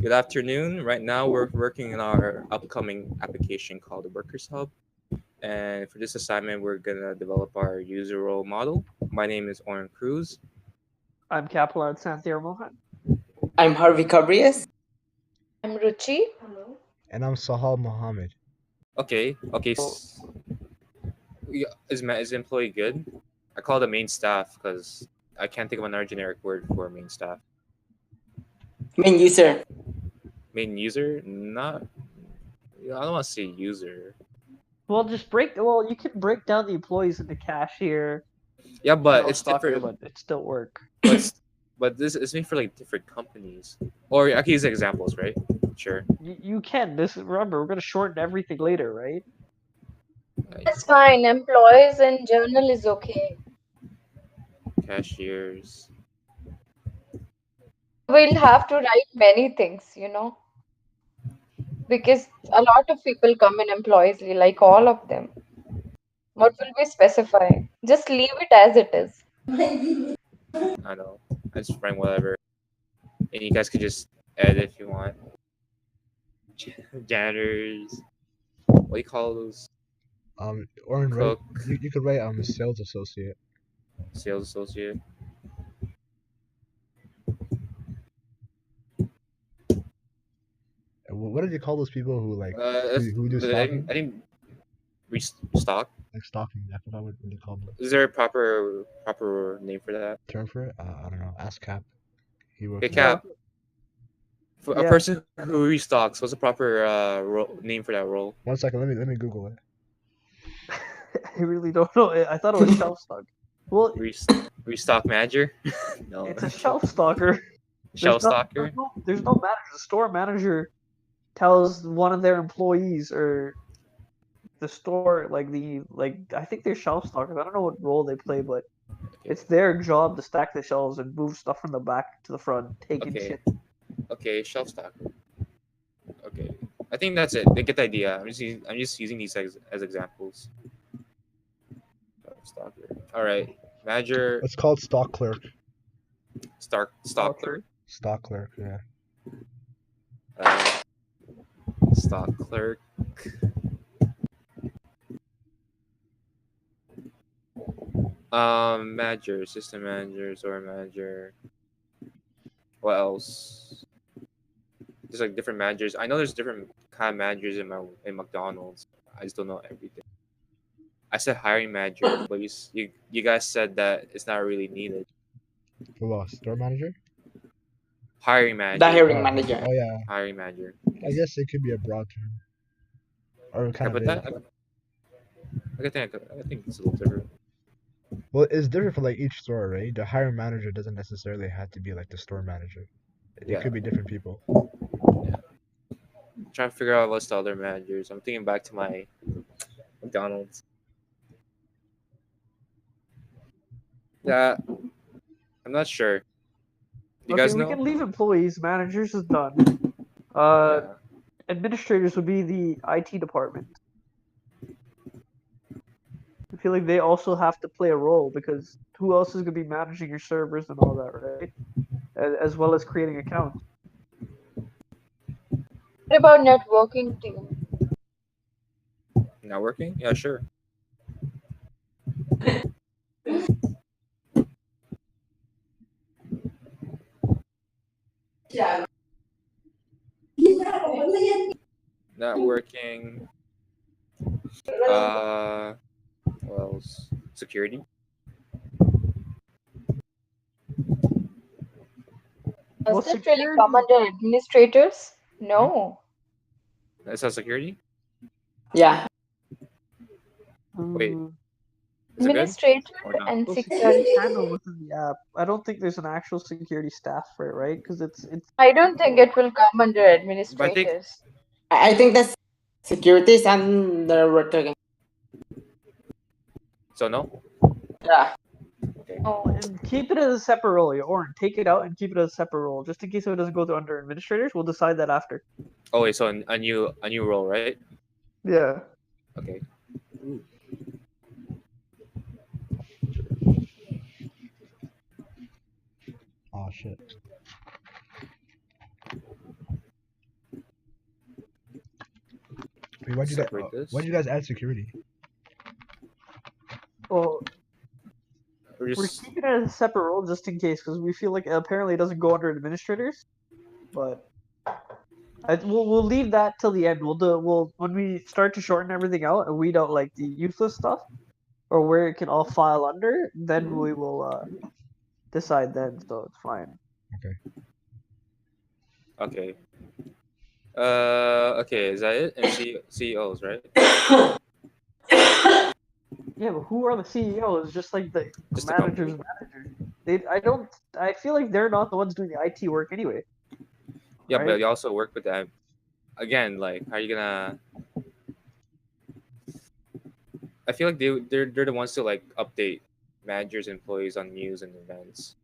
Good afternoon. Right now, we're working on our upcoming application called the Workers Hub. And for this assignment, we're going to develop our user role model. My name is Oren Cruz. I'm Kaplan Santhir Mohan. I'm Harvey Cabrias. I'm Ruchi. And I'm Sahal Mohammed. Okay. Is employee good? I call the main staff because I can't think of another generic word for main staff. Main user. Main user? Not. I don't want to say user. Well, you can break down the employees into cashier. Yeah, but it's stocker, different. but it still work. But this is made for like different companies. Or I can use examples, right? Sure. You can. Remember, we're gonna shorten everything later, right? That's fine. Employees in journal is okay. Cashiers. We'll have to write many things, because a lot of people come in employees, like all of them. What will we specify? Just leave it as it is. I know. I just write whatever. And you guys could just edit if you want. Janitors. What do you call those? Oren, Cook. You could write sales associate. Sales associate. What did you call those people who like who do I stocking? think restock. Like stocking. I forgot what you call them. Is there a proper name for that? Term for it? I don't know. Ask Cap. He works. Hey Cap. For a person who restocks, what's the proper name for that role? 1 second. Let me Google it. I really don't know. I thought it was shelf stock. Well, restock manager? No. It's a shelf stalker. Shelf stalker? There's no manager. The store manager tells one of their employees or the store, I think they're shelf stalkers. I don't know what role they play, but it's their job to stack the shelves and move stuff from the back to the front, taking shit. Okay, shelf stocker. Okay, I think that's it. They get the idea. I'm just using these as examples. Shelf stalker. All right, manager. It's called stock clerk. Stock clerk. Stock clerk, yeah. Stock clerk. Manager, system manager, store manager. What else? There's like different managers. I know there's different kind of managers in McDonald's. I just don't know everything. I said hiring manager, but you guys said that it's not really needed. For what? Store manager? Hiring manager. The hiring manager. Oh yeah. Hiring manager. I guess it could be a broad term. Or kind of. I think it's a little different. Well, it's different for like each store, right? The hiring manager doesn't necessarily have to be like the store manager. It could be different people. Yeah. I'm trying to figure out what's the other managers. I'm thinking back to my McDonald's. Yeah, I'm not sure. You guys know? We can leave employees. Managers is done. Administrators would be the IT department. I feel like they also have to play a role because who else is going to be managing your servers and all that, right? As well as creating accounts. What about networking team? Networking? Yeah, sure. Yeah. Networking. What else? Security. Does that really come under administrators? No. Is that security? Yeah. Wait. Administrator and security. Handle within the app. I don't think there's an actual security staff for it, right? Because it's. I don't think it will come under administrators. I think that's security is under networking. So no. Yeah. Okay. Oh, and keep it as a separate role, or take it out and keep it as a separate role, just in case it doesn't go to under administrators. We'll decide that after. Oh wait, so a new role, right? Yeah. Okay. Ooh. Oh shit. Wait, separate this. why'd you guys add security? Well, We're we're just keeping it as a separate role just in case, because we feel like apparently it doesn't go under administrators. But we'll leave that till the end. We'll when we start to shorten everything out and weed out like the useless stuff, or where it can all file under, then we will decide then. So it's fine. okay. Okay, is that it? And CEOs, right? Yeah, but who are the CEOs? Just like the Just the managers. company. I feel like they're not the ones doing the IT work anyway. Yeah, right? but you also work with them. Again, like, how are you gonna? I feel like they're the ones to like update managers, employees on news and events.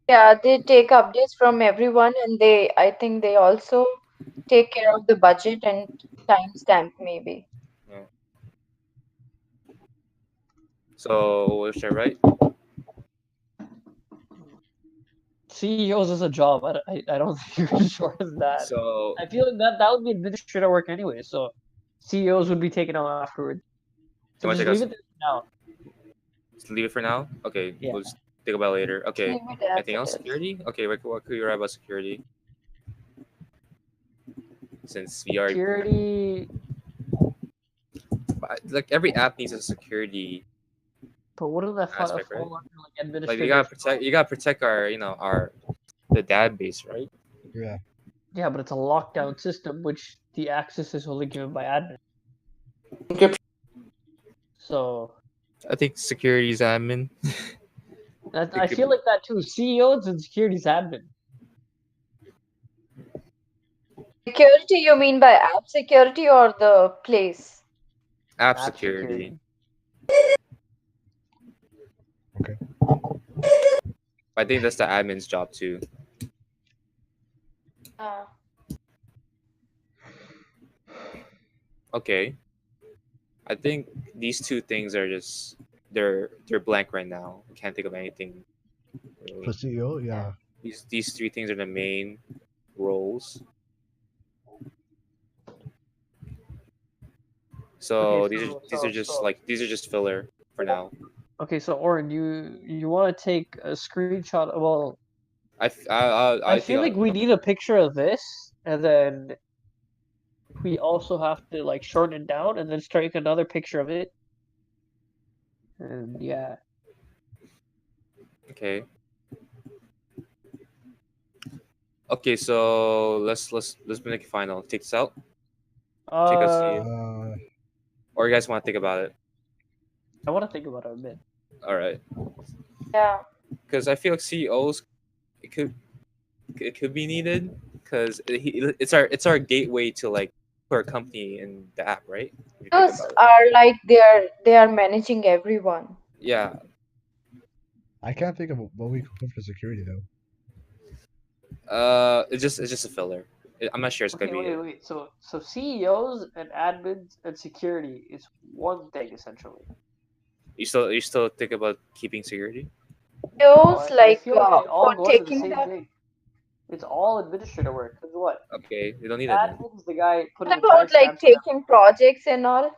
Yeah, they take updates from everyone, and I think they also take care of the budget and timestamp maybe. So should I write? CEOs is a job. I don't think you're sure of that. So I feel like that would be administrative work anyway. So CEOs would be taken out afterwards. So wanna just take leave us- it now. just leave it for now. Okay, Yeah. we'll just think about it later. Okay. Leave it as Anything it else? is. Security? Okay, what could you write about security? Since we are Security, like every app needs a security. but what does that fall Aspect, right? under like Like administrative? you gotta protect our the database, right? Yeah. Yeah, but it's a lockdown system, which the access is only given by admin. Encryption. So I think security is admin. I feel like that too. CEOs and security's admin. Security, you mean by app security or the place? App App security. Okay. I think that's the admin's job too. Okay. I think these two things are just they're blank right now. I can't think of anything. Really. For CEO, yeah. These three things are the main roles. So Okay, these are just filler for now. Okay, so Oren, you want to take a screenshot? Well, I feel like we need a picture of this, and then we also have to like shorten it down, and then take another picture of it. And yeah, Okay. Okay, so let's make it final. Take this out, Take us to- or you guys want to think about it? I want to think about it a bit. All right, Yeah. because I feel like CEOs, it could be needed because it's our gateway to like put our company in the app, right? If you think Those about it. are like they are managing everyone. Yeah, I can't think of what we could put for security though. it's just a filler. I'm not sure it's Okay, gonna be. wait. So CEOs and admins and security is one thing essentially. You still think about keeping security? Those I like feel like they all for go into the taking same that. thing. It's all administrative work. 'Cause what? Okay, they don't need that. Admin's the guy putting What the about like timestamps down. taking projects and all?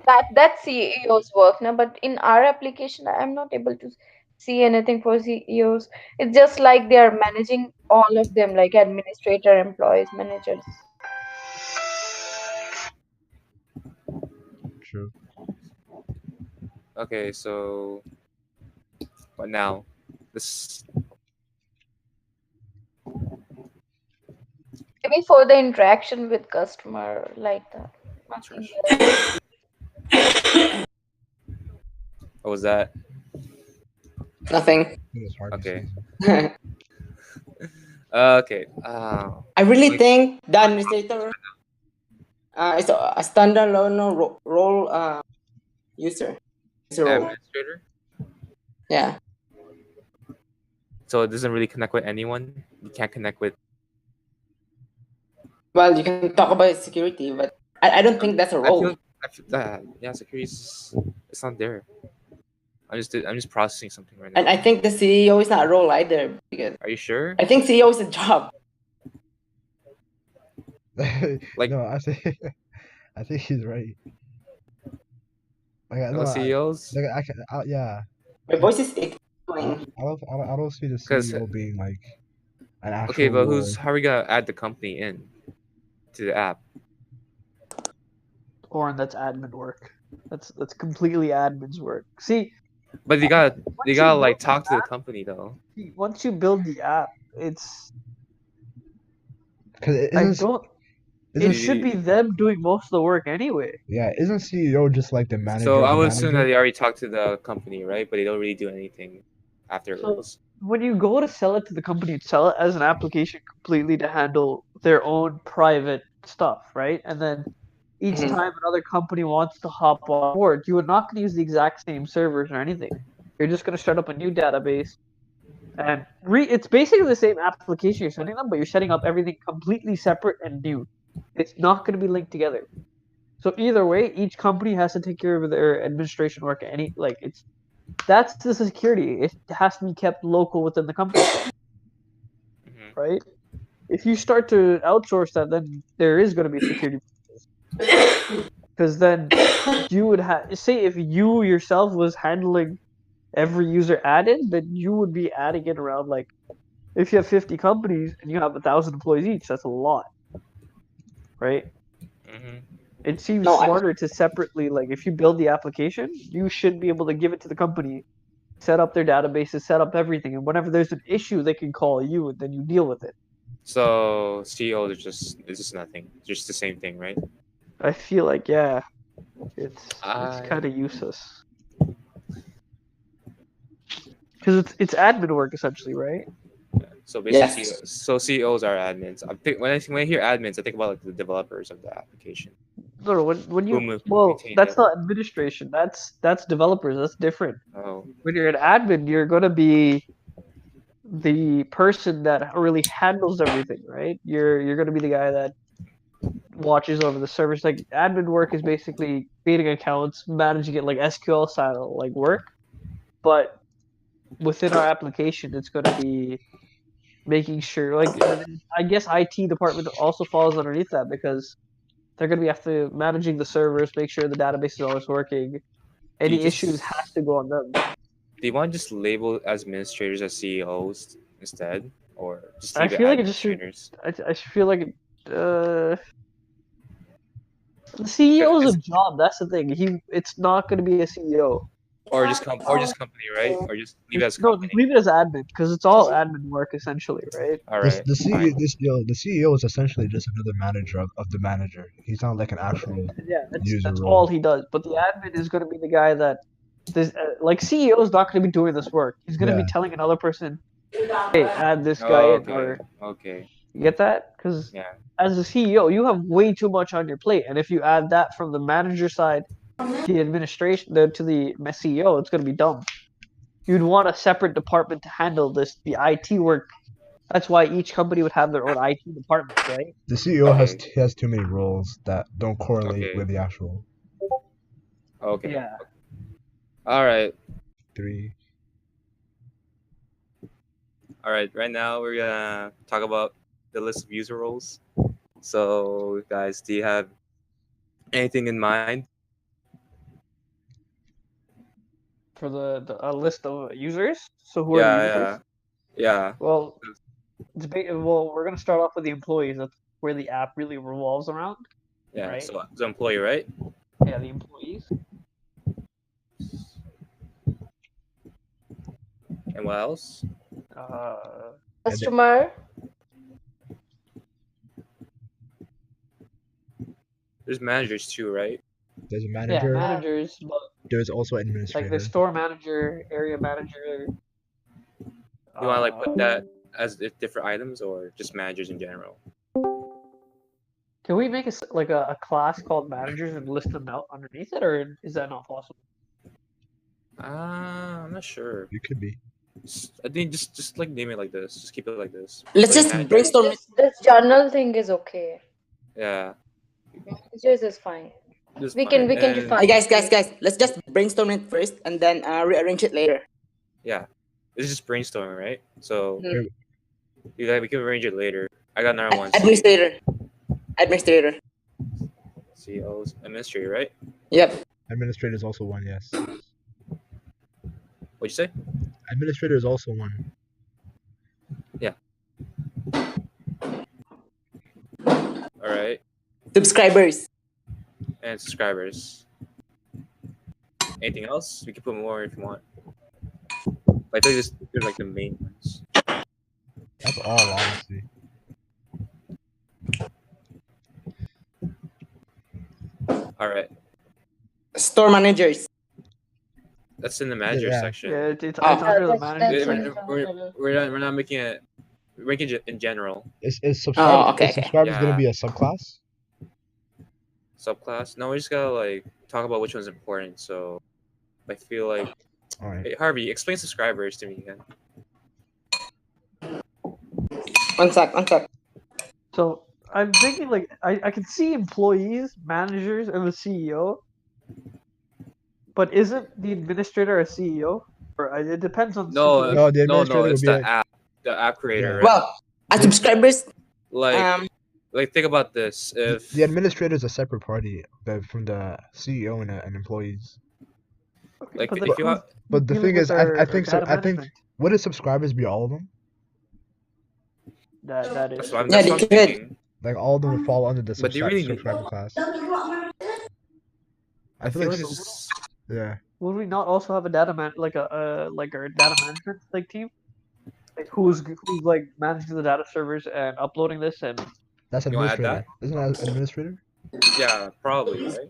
That's CEO's work now, but in our application, I'm not able to see anything for CEOs. It's just like they are managing all of them, like administrator, employees, managers. True. Okay, so but now this Maybe for the interaction with customer, like that. Nothing else. what was that? Nothing. It was hard. to Okay. see. Okay. I really think the administrator is a standalone role user. It's a role. Administrator. Yeah. So it doesn't really connect with anyone. You can't connect with. Well, you can talk about security, but I don't think that's a role. I feel that yeah, security it's not there. I'm just processing something right now. And I think the CEO is not a role either because Are you sure? I think CEO is a job. Like No, I think I think he's right. Like, no CEOs, like yeah. My voice is I, echoing. I don't see the because CEO being like an okay, actual but role. how are we gonna add the company in to the app? Or that's admin work. That's completely admin's work. See, But they once gotta you like build talk to the company though. once you build the app, it's Because I isn't don't. It isn't should be them doing most of the work anyway. yeah isn't CEO just like the manager So of I the would assume that manager? they already talked to the company, right? But they don't really do anything So afterwards. when you go to sell it to the company, you sell it as an application completely to handle their own private stuff, right? And then each Mhm. time another company wants to hop on board, you are not going to use the exact same servers or anything. You're just going to start up a new database, and it's basically the same application you're setting up, but you're setting up everything completely separate and new. It's not going to be linked together. So either way, each company has to take care of their administration work. That's the security. It has to be kept local within the company, Mhm. right? If you start to outsource that, then there is going to be security. Because then you would have, say, if you yourself was handling every user added, then you would be adding in around like, if you have 50 companies and you have 1,000 employees each, that's a lot, right? Mhm. It seems No, smarter to separately, like, if you build the application, you should be able to give it to the company, set up their databases, set up everything, and whenever there's an issue, they can call you, and then you deal with it. So CEO is just nothing, just the same thing, right? I feel like, yeah, it's I kind of useless because it's admin work essentially, right? so basically, Yes. so CEOs are admins. When I hear admins, I think about like the developers of the application No, when who you well, maintain that's it. not administration. That's developers. That's different. Oh, When you're an admin, you're gonna be the person that really handles everything, right? You're gonna be the guy that watches over the service. Like admin work is basically creating accounts, managing it like SQL style like work. But within our application, it's gonna be making sure like I guess IT department also falls underneath that because they're gonna be after managing the servers, make sure the database is always working. do you Any just issues has to go on them. do you want to just label as administrators as CEOs instead, or just I leave it feel like it just should. administrators? I feel like the CEO is a job. That's the thing. It's not going to be a CEO. Or just company, right? Or just leave it as No, company. just leave it as admin because it's all admin work essentially, right? All This right, the CEO fine. the CEO is essentially just another manager of the manager. He's not like an actual Yeah, user that's role. all he does. But the admin is going to be the guy that this like CEO is not going to be doing this work. He's going to be Yeah. telling another person, "Hey, add this guy in," or Okay. you get that? Because Yeah. as a CEO, you have way too much on your plate, and if you add that from the manager side, the administration, to the CEO, it's going to be dumb. You'd want a separate department to handle the IT work. That's why each company would have their own IT department, right? The CEO Okay. has too many roles that don't correlate Okay. with the actual Okay. Yeah. All right. 3. All right. Right now we're gonna talk about the list of user roles. So, guys, do you have anything in mind? For a list of users. So who are the users? Yeah. Well, we're gonna start off with the employees. That's where the app really revolves around. Yeah. Right. So, the employee, right? Yeah, the employees. And what else? Customer. There's managers too, right? There's a Yeah, manager. managers, but There's also like administrator. the store manager, area manager. You want to like put that as if different items or just managers in general? Can we make a class called managers and list them out underneath it, or is that not possible? I'm not sure. You could be. I think just like name it like this. Just keep it like this. Let's Like just managers. brainstorm it. This journal thing is okay. Yeah. Managers is fine. This We can and- define. Hey guys, let's just brainstorm it first and then rearrange it later. Yeah. This is just brainstorming, right? So Mhm. we can arrange it later. I got another one. Administrator. Administrator. CEO's administrator, right? Yep. Administrator is also one, yes. What'd you say? Administrator is also one. All right. Subscribers. And subscribers. Anything else? We can put more if you want. I think these are like the main ones. That's all, honestly. All right. Store managers. That's in the manager Yeah. section. Yeah, it's Oh. under the That's- manager. that's section. We're not making it. We're making it in general. Is okay, subscribers okay. gonna be Yeah. a subclass? Subclass. No, we just gotta like talk about which one's important. So I feel like All right. hey, Harvey, explain subscribers to me again. One sec. So I'm thinking like I can see employees, managers, and the CEO. But isn't the administrator a CEO? Or it depends on the No, situation. No, the administrator it's would be the like- app, the app creator. Yeah. Right? Well, as subscribers, like think about this. If The administrator is a separate party from the CEO and employees. Okay, like but if you have, But the dealing thing with is, our I think so. data I think management. wouldn't subscribers be all of them? That that's is. what I'm, Yeah, that's what they I'm could. thinking. Like all of them would fall under the But do you really need- subscriber class. I feel like it's Yeah. Would we not also have a data man like like our data management like team? Like who's like managing the data servers and uploading this and That's You wanna add administrator. Isn't that administrator? yeah, probably right.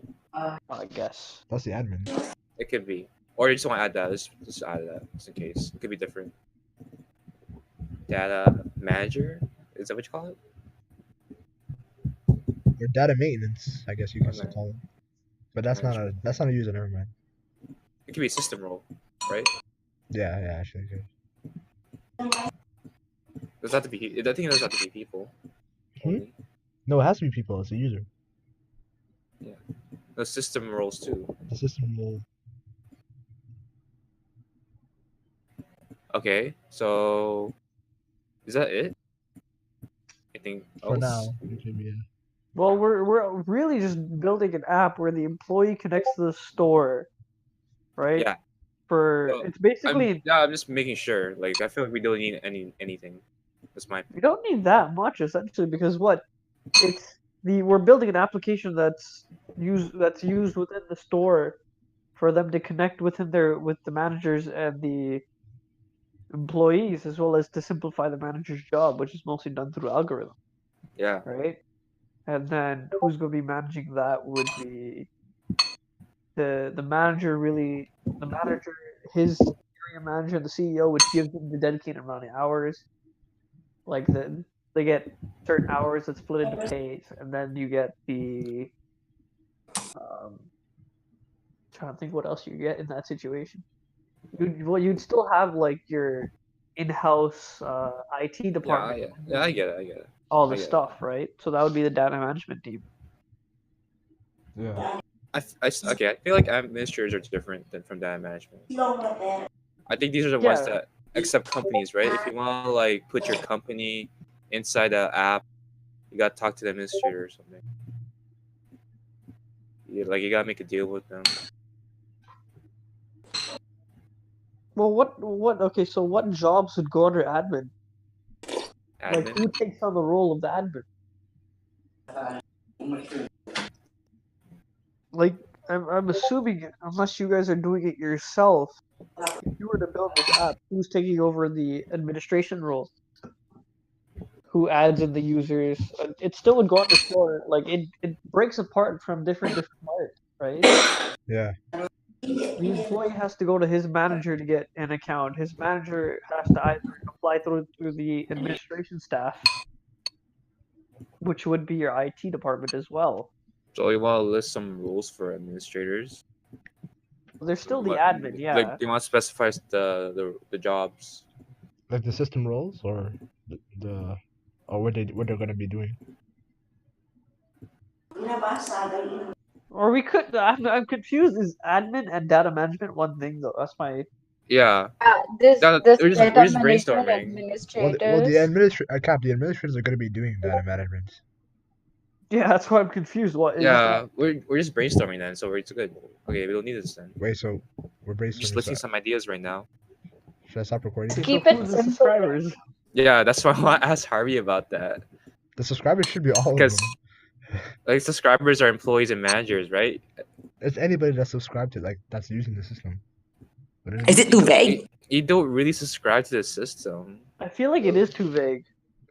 I guess. That's the admin. It could be, or you just want to add that. Just add that just in case. It could be different. Data manager, is that what you call it? Or data maintenance, I guess you can still Okay. call it. But that's not a user. Never mind. It could be a system role, right? Yeah, actually. Okay. Does have to be. I think it does have to be people. only. No, it has to be people. It's a user. The system roles too. The system will. Okay, so is that it? Anything else? For now, it could be, yeah. Well, we're really just building an app where the employee connects to the store, right? Yeah. For Well, it's basically I'm just making sure. Like, I feel like we don't need anything. That's my. we don't need that much essentially because we're building an application that's used within the store for them to connect with the managers and the employees as well as to simplify the manager's job, which is mostly done through algorithm, Yeah. right? And then who's going to be managing that would be the manager, his area manager, and the CEO, which gives them the dedicated amount of hours. Like they get certain hours that's split into pays, and then you get the trying to think what else you get in that situation. You'd still have like your in-house IT department, Yeah, I get it. all the I get it. stuff, right? So that would be the data management team. Yeah. I feel like administrators are different than from data management. I think these are the ones Yeah. that accept companies, right? If you want to like put your company inside the app, you gotta talk to the administrator or something. You gotta make a deal with them. Well, what? Okay, so what jobs would go under admin? Like, Admin. who takes on the role of the admin? Like, I'm assuming, unless you guys are doing it yourself, if you were to build this app, who's taking over the administration role? Who adds in the users? It still would go on the store. Like, it breaks apart from different parts, right? Yeah. The employee has to go to his manager to get an account. His manager has to either apply through the administration staff, which would be your IT department as well. So you want to list some rules for administrators? There's still the What- admin, yeah. Like, do you want to specify the jobs? Like the system roles or or what they're gonna be doing. Or we could. I'm confused. Is admin and data management one thing though? That's my. Yeah. This We're this just data management brainstorming. Well, administrators. the administrators are gonna be doing data management. Yeah, that's why I'm confused. What is Yeah, we're just brainstorming then, so it's good. Okay, we don't need this then. Wait, so we're We're just brainstorming. listing some ideas right now. Should I stop recording? Okay, Keep so it who's the simple. subscribers? Yeah, that's why I want to ask Harvey about that. The subscribers should be all of Because them. like subscribers are employees and managers, right? It's anybody that's subscribed to that's using the system. Is it too vague? You don't really subscribe to the system. I feel like it is too vague.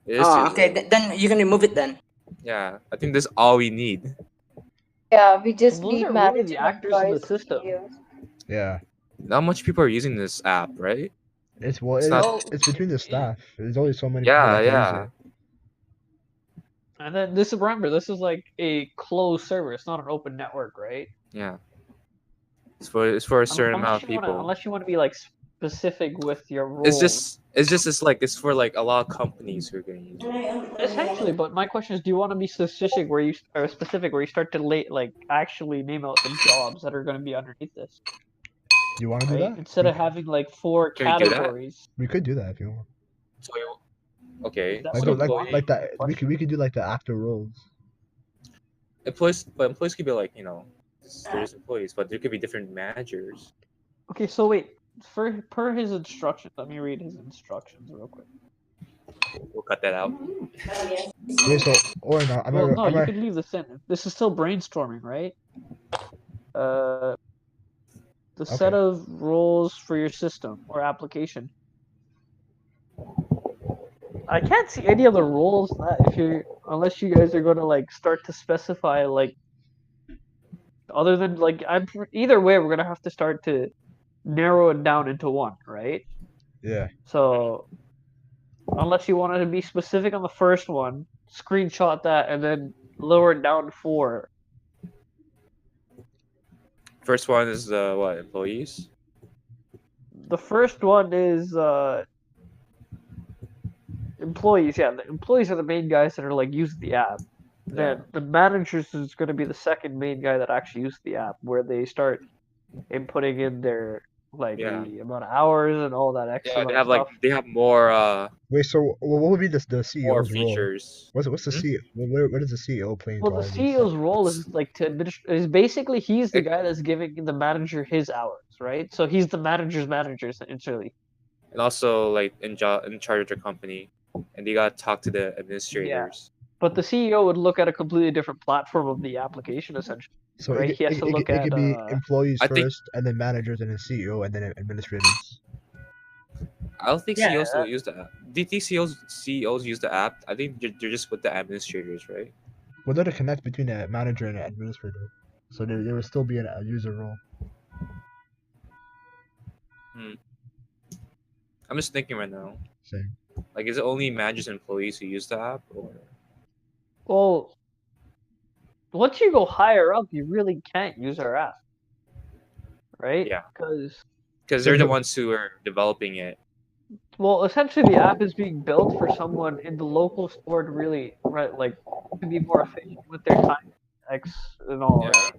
It is Oh, too okay. vague. Then you can remove it then. Yeah, I think that's all we need. Yeah, we just Those need are really managers the and actors in the employees and system. CEOs. Yeah. Not much people are using this app, right? It's It's not- it's between the staff. There's only so many people Yeah, that can use yeah. it. And then remember, this is like a closed server. It's not an open network, right? Yeah. It's for a certain amount of people. Unless you want to be like specific with your role. It's for like a lot of companies who are going to use it. Essentially, but my question is, do you want to be specific where you start to actually name out the jobs that are going to be underneath this, You want to do right? that? Instead of having like 4 Can we do that? categories. We could do that if you want. So okay. Is that Like, what the- you like, want? like that. We could do like the actor roles. Employees could be like, they're just employees, but there could be different managers. Okay, so wait. Per his instructions, let me read his instructions real quick. We'll cut that out. Wait, so or no? Well, no, you can leave this in. This is still brainstorming, right? The set Okay. of roles for your system or application. I can't see any other roles that unless you guys are going to like start to specify like other than like either way we're going to have to start to narrow it down into one, right? Yeah. So unless you wanted to be specific on the first one, screenshot that and then lower it down to 4. First one is what, employees? The first one is employees. Yeah, the employees are the main guys that are like using the app. Then the managers is going to be the second main guy that actually uses the app, where they start inputting in their the amount of hours and all that extra. Yeah, stuff. they have more Wait, so what would be the more CEO's role? features. What's the CEO? What is the CEO playing? Well, the CEO's role is like to is basically he's the guy that's giving the manager his hours, right? So he's the manager's manager essentially. And also like in charge of their company, and they got to talk to the administrators. But the CEO would look at a completely different platform of the application essentially. So right? He has to look it could be at, employees I think- first, and then managers, and then CEO, and then administrators. I don't think Yeah, CEOs will use the app. Do you think CEOs use the app? I think they're just with the administrators, right? Well, they're the connect between a manager and an administrator, so there would still be a user role. I'm just thinking right now. Same. Like, is it only managers and employees who use the app, or? well, once you go higher up, you really can't use our app, right? Yeah. Because They're the ones who are developing it. well, essentially, the app is being built for someone in the local store to really to be more efficient with their time, and all. Yeah. Right?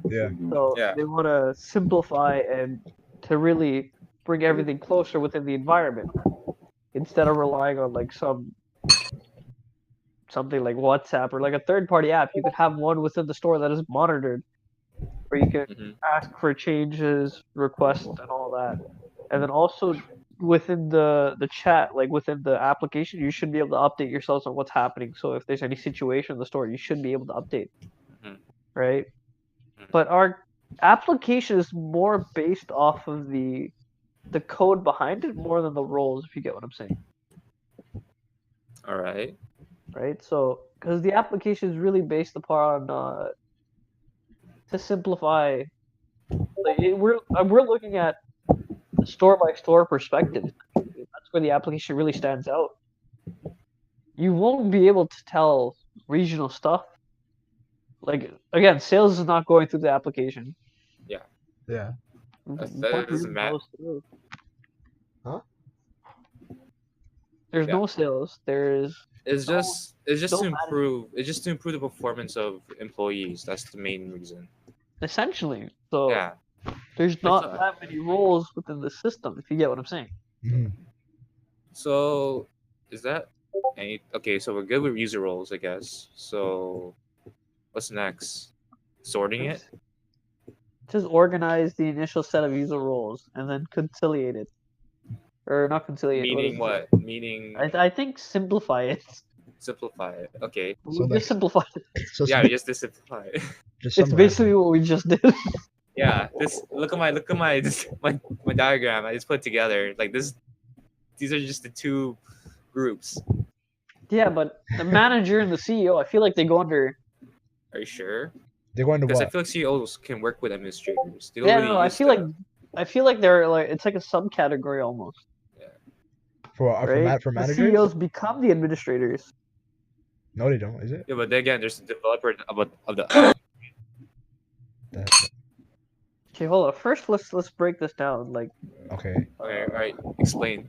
Yeah. So Yeah. they want to simplify and to really bring everything closer within the environment instead of relying on like something like WhatsApp or like a third-party app. You could have one within the store that is monitored, where you can Mhm. ask for changes, requests, and all that. And then also within the chat, like within the application, you should be able to update yourselves on what's happening. So if there's any situation in the store, you should be able to update, Mhm. right? Mhm. But our application is more based off of the code behind it more than the roles, if you get what I'm saying, All right. right? So because the application is really based upon to simplify, we're looking at the store by store perspective. That's where the application really stands out. You won't be able to tell regional stuff. Like again, sales is not going through the application. Yeah. That What doesn't really matter. goes through? Huh? There's Yeah. no sales. There's It's No- just no to management. improve the performance of employees. That's the main reason. essentially so. Yeah. There's not not- that many roles within the system, if you get what I'm saying. Mhm. So is that okay? So we're good with user roles, I guess. So What's next? Sorting it? Just organize the initial set of user roles and then conciliate it, or not conciliate. Meaning what? what? Meaning I think simplify it. simplify it. Okay. So We like, just simplify it. so Yeah, sp- just to simplify it. just It's summarize basically it. what we just did. Yeah, this look at my my diagram I just put together. Like this, these are just the two groups. Yeah, but the manager and the CEO, I feel like they go under. Are you sure? They're going to Because I what? feel like CEOs can work with administrators. They don't Yeah, really no, I use feel like they're like it's like a subcategory almost, right? For The managers? CEOs become the administrators. No, they don't. Is it? Yeah, but then again, there's the developer of the app. That, Okay, hold on. First, let's break this down. Like, okay. Okay, all right. Explain.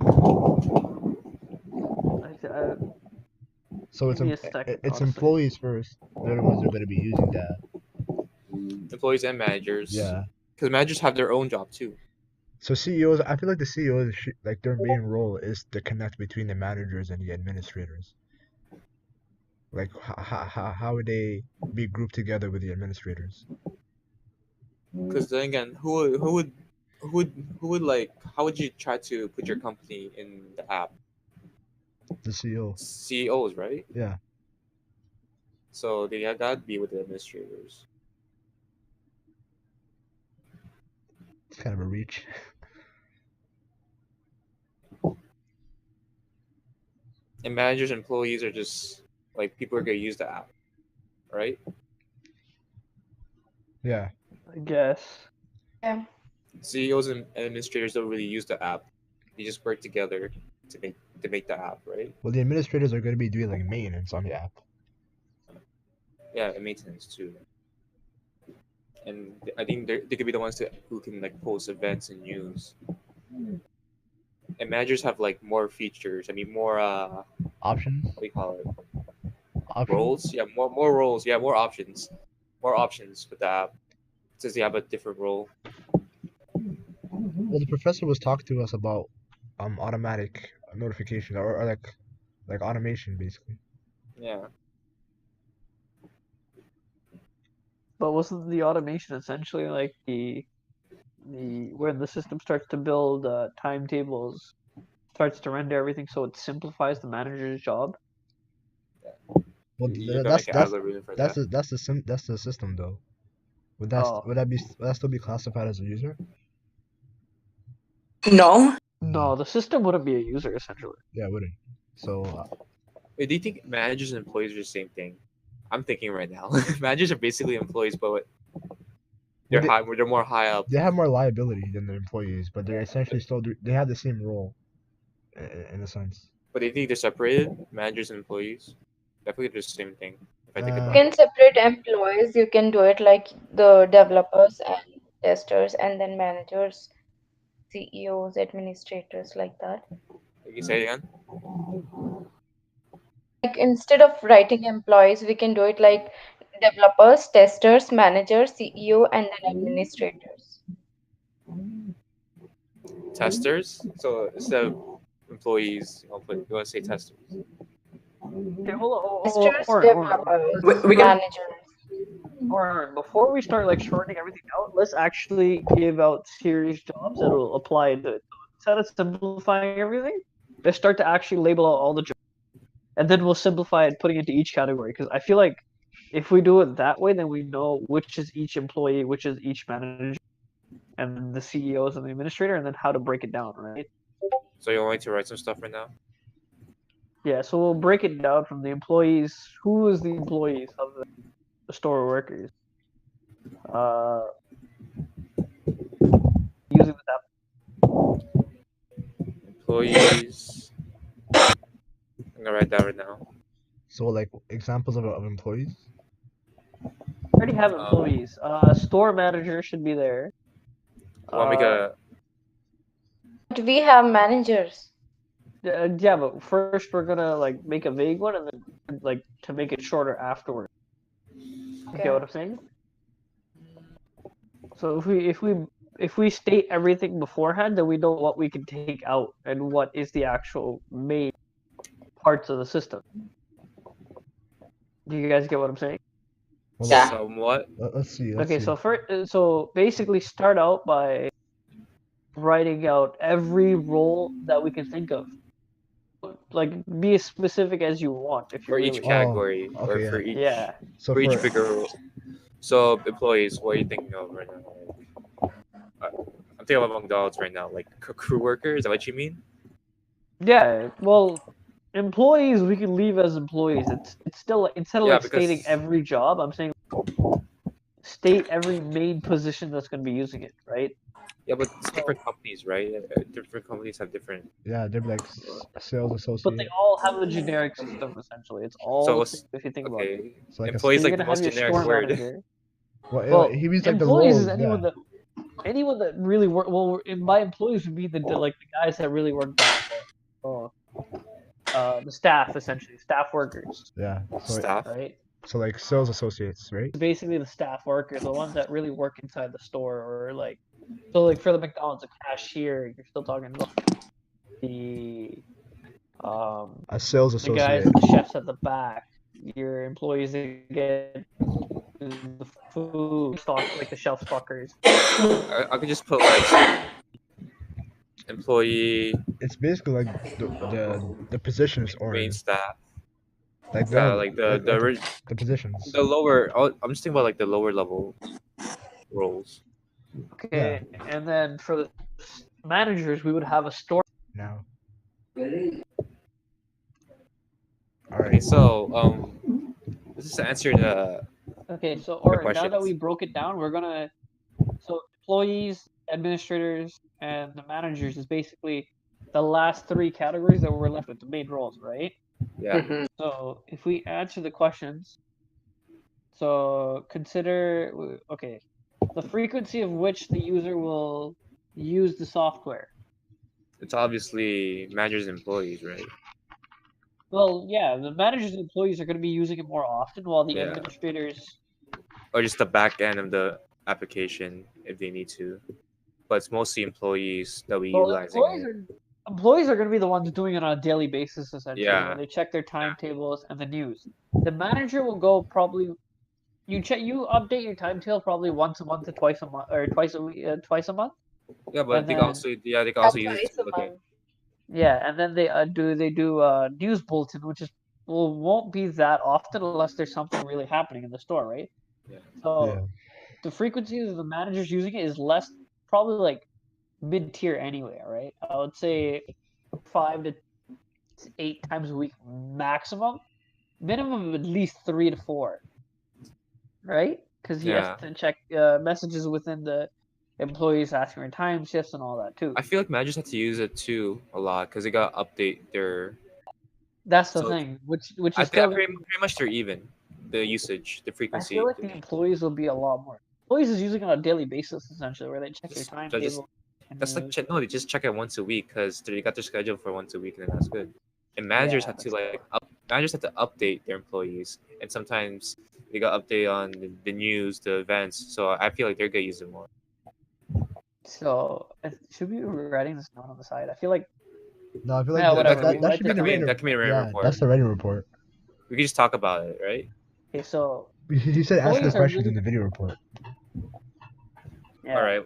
So it's Give me a second, it's honestly. employees first. They're the ones who are going to be using that. Employees and managers. Yeah. Because managers have their own job too. So CEOs, I feel like the CEOs, like their main role is to connect between the managers and the administrators. Like how would they be grouped together with the administrators? Because then again, who would like? How would you try to put your company in the app? The CEO. CEOs, right? Yeah. So they gotta be with the administrators. It's kind of a reach. And managers, employees are just like people are gonna use the app, right? Yeah. I guess. Yeah. CEOs and administrators don't really use the app. They just work together to make the app, right? Well, the administrators are going to be doing like maintenance on the app. Yeah, and maintenance too. And I think they could be the ones who can like post events and news. And managers have like more features. I mean, more Options. what do you call it? Options. Roles. Yeah, more roles. Yeah, more options. More options with the app since they have a different role. Well, the professor was talking to us about automatic notifications or like automation basically. Yeah. But wasn't the automation essentially like the when the system starts to build timetables, starts to render everything so it simplifies the manager's job? Well, You gotta make an algorithm for that. that's the system though. Would Oh. would that still be classified as a user? No. No, the system wouldn't be a user essentially. Yeah, it wouldn't. So Wait, do you think managers and employees are the same thing? I'm thinking right now. Managers are basically employees, but they're they're more high up. they have more liability than the employees, but they're essentially they have the same role in a sense. But do you think they're separated, managers and employees? I think they're the same thing. If I think Uh, You about can it. separate employees. You can do it like the developers and testers, and then managers, CEOs, administrators, like that. Can you say it again? Like instead of writing employees, we can do it like developers, testers, managers, CEO, and then administrators. Testers. So instead of employees, you want to say testers. Okay, hold on. Testers, Oren, developers, We can- managers. Oren, before we start like shortening everything out, let's actually give out serious jobs that will apply to it. Instead of simplifying everything, let's start to actually label out all the jobs, and then we'll simplify it, putting it into each category. Because I feel like if we do it that way, then we know which is each employee, which is each manager, and then the CEOs and the administrator, and then how to break it down, right? So you want me to write some stuff right now? Yeah, so we'll break it down from the employees. Who is the employees of the store workers? Using this app. Employees. I'm gonna write that right now. So like examples of employees. I already have employees. Store manager should be there. Want to make a But we have managers. Yeah, but first we're gonna like make a vague one, and then like to make it shorter afterward. Okay, Okay. what I'm saying? So if we state everything beforehand, then we know what we can take out and what is the actual main parts of the system. Do you guys get what I'm saying? Well, Yeah. Somewhat. let's see. Let's Okay, see. so basically start out by writing out every role that we can think of. Like be as specific as you want if you For each really. category, or okay, for yeah. each Yeah. So for each for bigger role. So employees, what are you thinking of right now? I'm thinking about McDonald's right now, like crew workers. Is that what you mean? Yeah, well, employees we can leave as employees. It's still instead of Yeah, like stating because every job, I'm saying state every main position that's going to be using it, right? yeah, but it's So, different companies, right? Different companies have different. yeah, they're like sales but they associate. all have a generic system essentially. It's all So the what's same if you think about it. okay? So like a So Employees you're like the gonna have most your generic store word. manager. well, he means like the employees role. is anyone Yeah. that really work. Well, by employees would mean like the guys that really work down the staff essentially, staff workers, Yeah. So Staff. right? so like sales associates, right? Basically the staff workers, the ones that really work inside the store, or like so like for the McDonald's, a cashier. You're still talking about the A sales the guys, associate. the chefs at the back, your employees that get the food stock, like the shelf stockers. I could just put like employee, It's basically like the position is main orange. staff. Like Yeah, the like the positions. the lower. I'm just thinking about like the lower level roles. Okay, and then for the managers, we would have a store. Now. All Okay, right. so this is to answer the Okay, so or now that questions. we broke it down, we're gonna so employees, administrators, and the managers is basically the last three categories that we're left with, the main roles, right? yeah. Mhm. So if we answer the questions, so consider okay, the frequency of which the user will use the software. It's obviously managers and employees, right? Well, yeah, the managers and employees are going to be using it more often, while the Yeah. administrators. Or just the back end of the application if they need to. But it's mostly employees that we Well, utilizing it. employees are going to be the ones doing it on a daily basis, essentially, Yeah. where they check their timetables and the news. The manager will go probably. You update your timetable probably once a month to twice a month, or twice a week, twice a month. Yeah, but And they can then- also they can also use it Twice to a look at. month. Yeah, and then they do news bulletin, which is won't be that often unless there's something really happening in the store, right? Yeah. So Yeah. the frequency of the managers using it is less, probably like mid tier anyway, right? I would say 5 to 8 times a week maximum, minimum of at least 3 to 4, right? Because he Yeah. has to check messages within the employees asking for time shifts and all that too. I feel like managers have to use it too a lot because they got to update their. That's the So, thing, which I is think still. pretty much they're even. The usage, the I frequency. feel like the employees will be a lot more. Employees is using it on a daily basis essentially, where they check their Just- timetable. and That's like news. no, they just check it once a week because they got their schedule for once a week and then that's good. And managers Yeah, have to managers have to update their employees, and sometimes they got update on the news, the events. So I feel like they're gonna use it more. So should we be writing this down on the side? I feel like No, I feel like Yeah, whatever, that, we that write should be that the down. written. That can be a written Yeah, report. that's the writing report. We can just talk about it, right? okay. So He said ask the Employees are questions really- in the video report. yeah, All right.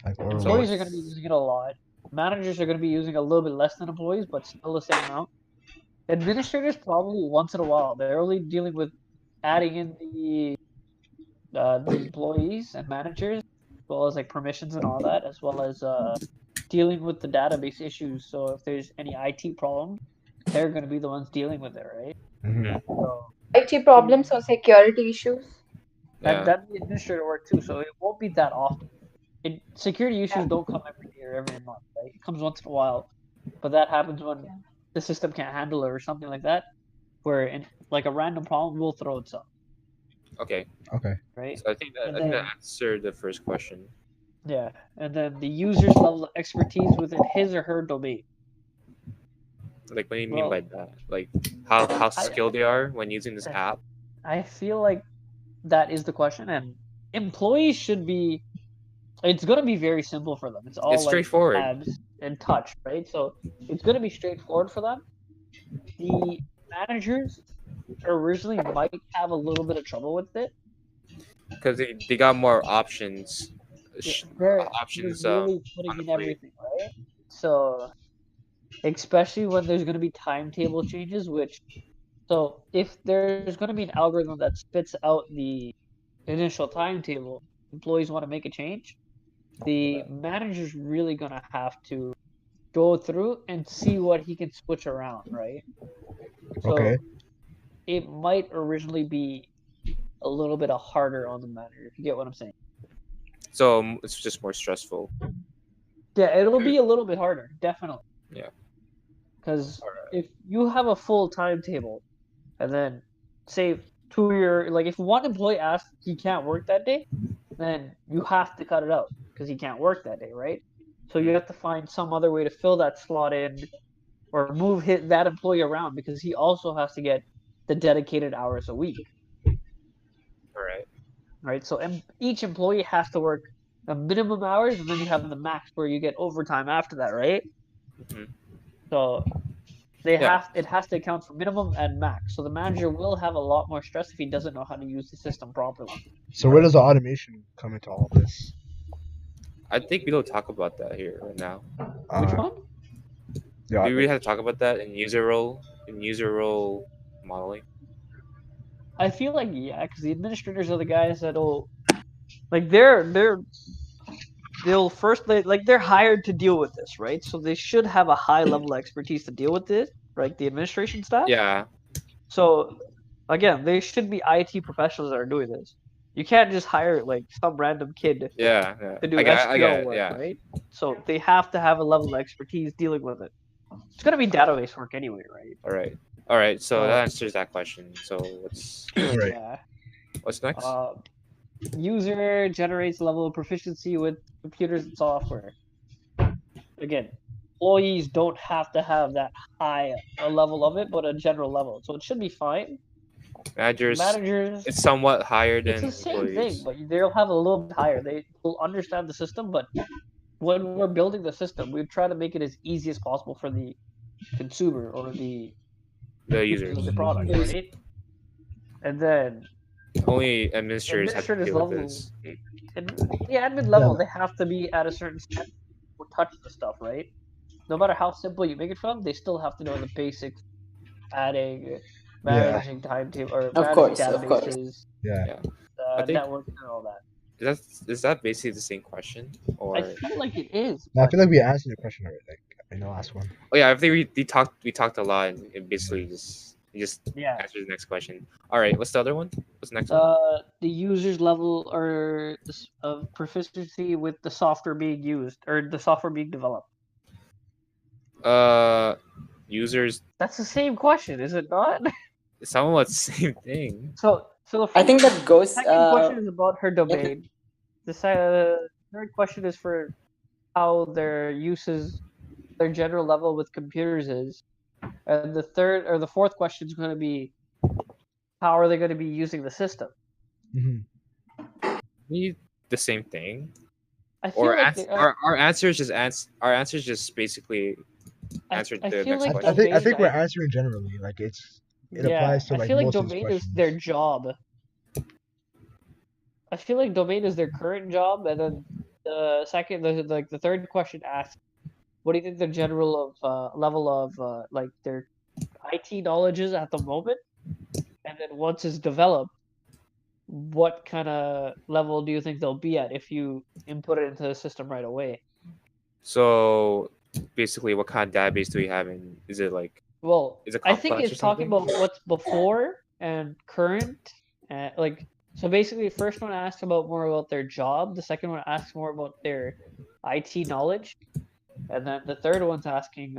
Like oral. employees So- are going to be using it a lot. Managers are going to be using a little bit less than employees, but still the same amount. Administrators probably once in a while. They're only dealing with adding in the employees and managers, as well as like permissions and all that, as well as dealing with the database issues. So if there's any IT problem, they're going to be the ones dealing with it, right? Mhm. So IT problems or security issues. Yeah. that'd be administrator work too. So it won't be that often. Security issues don't come every year, every month, right? It comes once in a while, but that happens when Yeah. the system can't handle it or something like that, where like a random problem will throw itself, Okay. Okay. right? So I think that And then- answered the first question. Yeah, and then the user's level of expertise within his or her domain. Like, what do you mean Well- by that? Like, how skilled they are when using this app? I feel like that is the question, and employees should be. It's going to be very simple for them. It's all It's like straightforward. tabs and touch, right? So it's going to be straightforward for them. The managers originally might have a little bit of trouble with it. Because they got more options. They're Options. really putting on the in plate. everything, right? So, especially when there's going to be timetable changes, so if there's going to be an algorithm that spits out the initial timetable, employees want to make a change, the manager's really going to have to go through and see what he can switch around, right? So Okay. it might originally be a little bit harder on the manager, if you get what I'm saying. So it's just more stressful. Yeah, it'll be a little bit harder, definitely. Yeah. Because if you have a full timetable, and then say if one employee asks he can't work that day, then you have to cut it out because he can't work that day, right? So you have to find some other way to fill that slot in, or move that employee around because he also has to get the dedicated hours a week. All right. Right, so each employee has to work a minimum hours, and then you have the max where you get overtime after that, right? Mhm. So it has to account for minimum and max. So the manager will have a lot more stress if he doesn't know how to use the system properly. So where does the automation come into all this? I think we don't talk about that here right now. Which one? Yeah. Do we really have to talk about that in user role modeling? I feel like because the administrators are the guys that'll they'll first they're hired to deal with this, right? So they should have a high level of expertise to deal with this, right? The administration staff. Yeah. So again, they should be IT professionals that are doing this. You can't just hire some random kid Yeah. to do I get SQL it, work, yeah. right? So they have to have a level of expertise dealing with it. It's gonna be database work anyway, right? All right. So that answers that question. So what's Right. Yeah. what's next? User generates level of proficiency with computers and software. Again, employees don't have to have that high a level of it, but a general level. So it should be fine. Managers. Managers, It's somewhat higher it's than the same employees. thing, but they'll have a little bit higher. They will understand the system, but when we're building the system, we try to make it as easy as possible for the consumer or the users of the product, right? And then Only administrators have to administrators deal with level, this. and the admin level, they have to be at a certain step to touch the stuff, right? No matter how simple you make it from, they still have to know the basics, adding, managing timetable, or Of managing course, of course. databases, Yeah. I think- networking, and all that. Is that basically the same question? Or I feel like it is. No, I but feel like we answered your question already, in the last one. oh yeah, I think we talked a lot and basically just yeah. answer the next question. All right, what's the other one? What's the next one? The user's level or of proficiency with the software being used or the software being developed. Users. That's the same question, is it not? It's somewhat the same thing. So the I think that goes. second question is about her domain. The third question is for how their general level with computers is, and the fourth question is going to be how are they going to be using the system. Maybe the same thing. I feel Or like our answers just basically answered I the feel next like question. I think we're answering generally. Like it applies to I feel like most of these domain is questions. their job. I feel like domain is their current job, and then the third question asks, what do you think the general level of their IT knowledge is at the moment? And then once it's developed, what kind of level do you think they'll be at if you input it into the system right away? So basically, what kind of database do we have? And is it like? Well, Is it I think complex or it's talking something? about what's before and current. So basically, the first one asks more about their job. The second one asks more about their IT knowledge, and then the third one's asking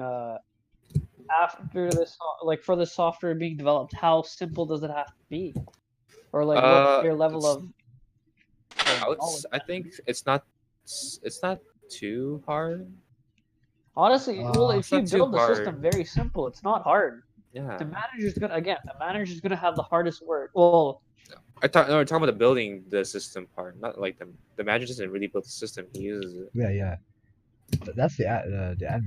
after this, for the software being developed, how simple does it have to be, or what's their level of knowledge? I think it's not too hard. Honestly, well, if it's you not too build the hard. system very simple, it's not hard. Yeah. The manager's gonna have the hardest work. Well, we're talking about the building the system part, not like the manager doesn't really build the system; he uses it. Yeah. That's the admin.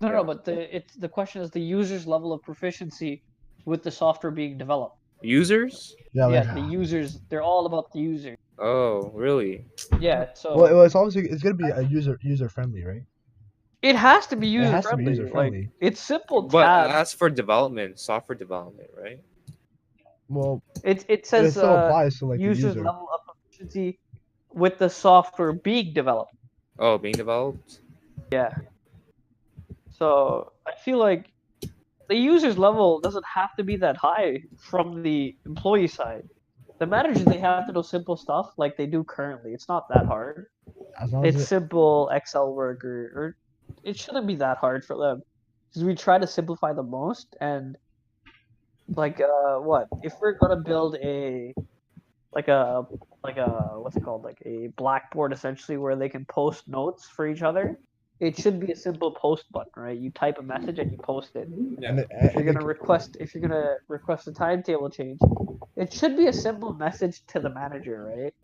no, but the question is the user's level of proficiency with the software being developed. Users? Yeah, like Yeah, the users, they're all about the user. Oh, really? Yeah, so well, it's obviously it's gonna be a user friendly, right? it has to be It user has to be friendly. user Like friendly. it's simple But tabs. as for development, software development, right? Well, It it says still applies to like the users user. level of proficiency with the software being developed. Oh, being developed? Yeah. So I feel like the user's level doesn't have to be that high from the employee side. The managers, they have to know simple stuff like they do currently. It's not that hard. As long as It's it, simple Excel work, or it shouldn't be that hard for them because we try to simplify the most. And like, what if we're gonna build like a like a what's it called, like a blackboard essentially where they can post notes for each other? It should be a simple post button, right? You type a message and you post it. and it, If you're and gonna request a timetable change, it should be a simple message to the manager, right?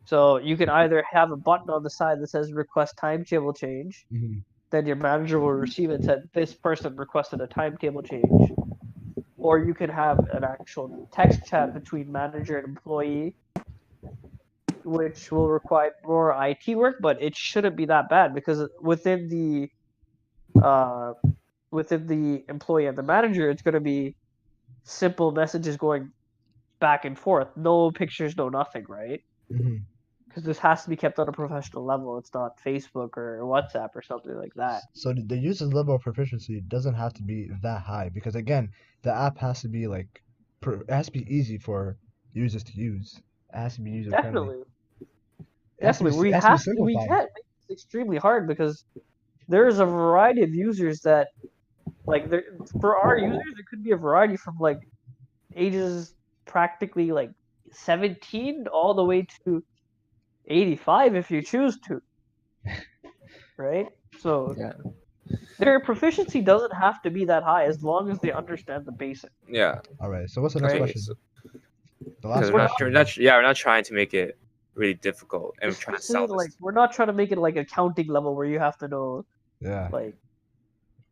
So you can either have a button on the side that says request timetable change, mhm. then your manager will receive it that this person requested a timetable change. Or you could have an actual text chat between manager and employee, which will require more IT work, but it shouldn't be that bad because within the employee and the manager, it's going to be simple messages going back and forth. No pictures, no nothing, right? Mhm. Because this has to be kept on a professional level. It's not Facebook or WhatsApp or something like that. So the user's level of proficiency doesn't have to be that high because again, the app has to be like, it has to be easy for users to use. It has to be user friendly. Definitely, It has to be, definitely. it has to be We simplified. can't make this extremely hard because there's a variety of users that, like, for our users, it could be a variety from like ages practically like 17 all the way to 85 if you choose to, right? So Yeah. their proficiency doesn't have to be that high as long as they understand the basics. Yeah. All right. So what's the next Right. question? So, The last because question. we're not trying to make it really difficult, and we're trying to Especially, sell like, this. we're not trying to make it like a counting level where you have to know Yeah. like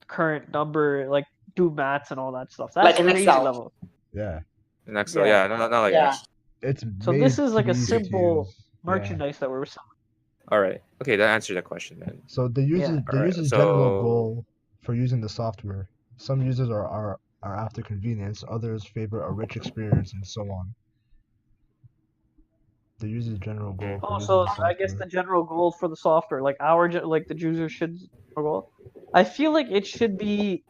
current number, like do maths and all that stuff. Like That's an crazy Excel. level. Yeah. Next, Yeah. yeah, not like Yeah. X. It's So made this is to like be a easy to simple use. Yeah. merchandise that we're selling. All right. Okay, that answered that question then. So the Yeah. Alright, user's general so- goal for using the software. Some users are after convenience, others favor a rich experience, and so on. The user's general goal for using Also, the software. I guess the general goal for the software, like like the user should goal. I feel like it should be.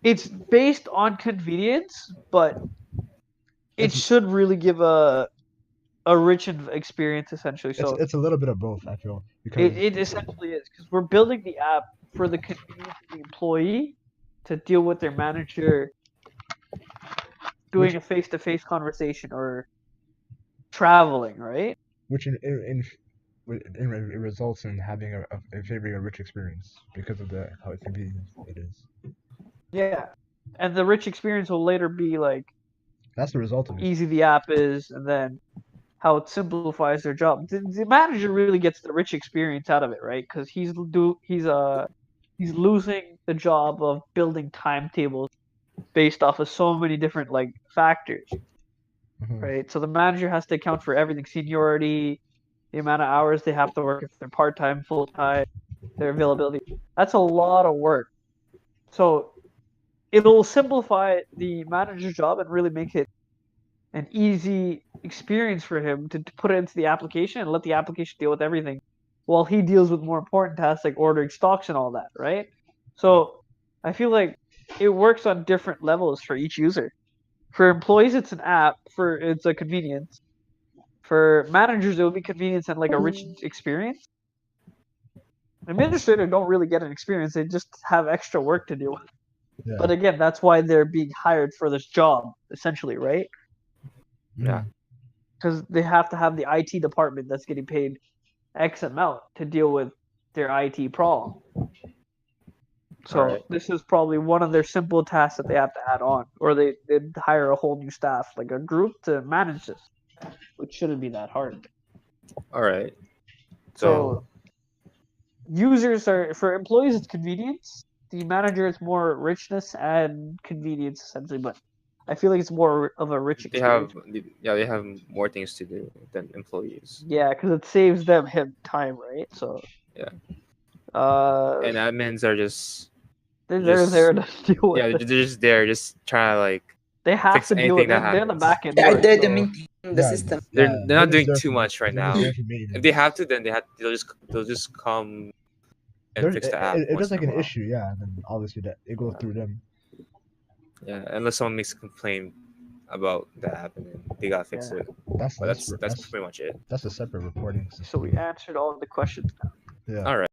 It's based on convenience, but it It's- should really give a rich experience essentially. So it's a little bit of both, I feel, because it essentially is because we're building the app for the convenience of the employee to deal with their manager doing a face-to-face conversation or traveling, right? which in it results in having in favoring a rich experience because of how convenient it is. Yeah. And the rich experience will later be like That's the result of it. easy the app is, and then how it simplifies their job. The manager really gets the rich experience out of it, right? Because he's losing the job of building timetables based off of so many different like factors, Mhm. right? So the manager has to account for everything: seniority, the amount of hours they have to work if they're part time, full time, their availability. That's a lot of work. So it'll simplify the manager's job and really make it an easy experience for him to put it into the application and let the application deal with everything while he deals with more important tasks like ordering stocks and all that, right? So I feel like it works on different levels for each user. For employees, it's an app, it's a convenience. For managers, it will be convenience and like a rich experience. Administrators don't really get an experience, they just have extra work to deal with. Yeah. But again, that's why they're being hired for this job, essentially, right? Yeah. Because they have to have the IT department that's getting paid X amount to deal with their IT problem. So Alright. this is probably one of their simple tasks that they have to add on, or they'd hire a whole new staff, like a group, to manage this, which shouldn't be that hard. All right. So users for employees, it's convenience. the manager is more richness and convenience essentially, but I feel like it's more of a rich They have experience. they have more things to do than employees. Yeah, because it saves him time, right? So Yeah. uh, And admins are just they're just there to deal with yeah, it. they're just there, just trying to like They have fix to deal with anything it. that They're in the happens. back end. They are work, there to so maintain the system. They're yeah, not just doing there too for- much right they're now. just there for If they maintenance. have to, then they'll just come and There's, fix the app if once there's like in a an while. issue, yeah, then obviously that it goes through them. Yeah, unless someone makes a complaint about the app and then they gotta fix Yeah. it. That's But that's pretty much it. that's a separate reporting system. so we answered all the questions now. Yeah. All right.